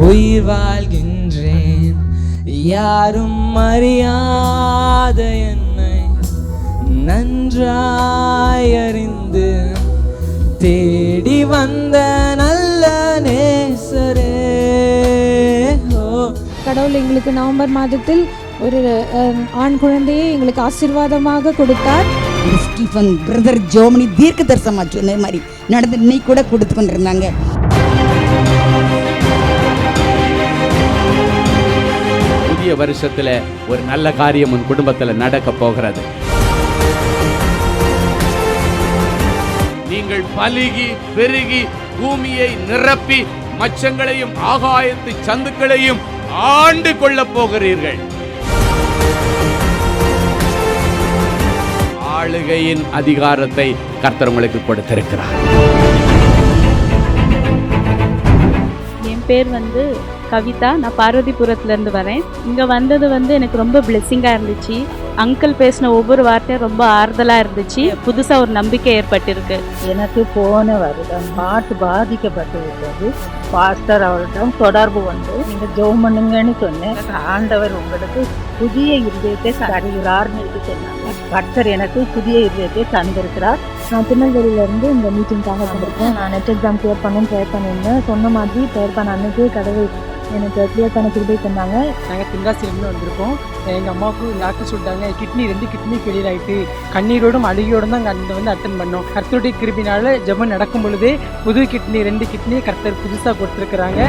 உயிர் வாழ்கின்றேன். யாரும் அறியாத என்னை நன்றாய் அறிந்து தேடி வந்த நல்ல நேசரே. கடவுள் எங்களுக்கு நவம்பர் மாதத்தில் ஒரு ஆண் குழந்தையை எங்களுக்கு ஆசீர்வாதமாக கொடுத்தார். ஸ்டீஃபன் பிரதர் ஜோமனி தீர்க்க தரிசனமா சொன்ன மாதிரி நடந்து இன்னைக்கு கூட கொடுத்து கொண்டிருந்தாங்க. புதிய வருஷத்துல ஒரு நல்ல காரியம் உன் குடும்பத்துல நடக்க போகிறது. நீங்கள் பலுகி பெருகி பூமியை நிரப்பி மச்சங்களையும் ஆகாயத்து சந்துக்களையும் ஆண்டு கொள்ள போகிறீர்கள். ஆளுகையின் அதிகாரத்தை கர்த்தர் உங்களுக்கு கொடுத்திருக்கிறார். என் பேர் கவிதா. நான் பார்வதிபுரத்துலேருந்து வரேன். இங்கே வந்தது எனக்கு ரொம்ப பிளெஸ்ஸிங்காக இருந்துச்சு. அங்கிள் பேசின ஒவ்வொரு வார்த்தையும் ரொம்ப ஆறுதலாக இருந்துச்சு. புதுசாக ஒரு நம்பிக்கை ஏற்பட்டிருக்கு. எனக்கு போன வருடம் ஹார்ட் பாதிக்கப்பட்டு விட்டது. பாஸ்டர் அவரிடம் தொடர்பு வந்து நீங்கள் ஜெபம் பண்ணுங்கன்னு சொன்னேன். ஆண்டவர் உங்களுக்கு புதிய இருதயத்தை தருகிறார்னு சொன்னாங்க. கர்த்தர் எனக்கு புதிய இருதயத்தை தந்திருக்கிறார். நான் திருநெல்வேலியிலேருந்து இந்த மீட்டிங்காக வந்திருக்கேன். நான் நெட் எக்ஸாம் கிளியர் பண்ணணும்னு ட்ரை பண்ணியிருந்தேன். சொன்ன மாதிரி ட்ரை பண்ண அன்னைக்கே கடவுள் எனக்கு கிளியர் பண்ண கிருபை பண்ணாங்க. நாங்கள் தென்காசியிலேருந்து வந்திருக்கோம். எங்கள் அம்மாவுக்கும் டாக்டர் சொல்லிட்டாங்க, ரெண்டு கிட்னி ஃபெயிலியர் ஆகிட்டு கண்ணீரோடும் அழுகையோடும் தான் அங்கே அட்டன் பண்ணோம். கர்த்தருடைய கிருபினால ஜெபம் நடக்கும் பொழுதே புது கிட்னி 2 கிட்னி கர்த்தர் புதுசாக கொடுத்துருக்குறாங்க.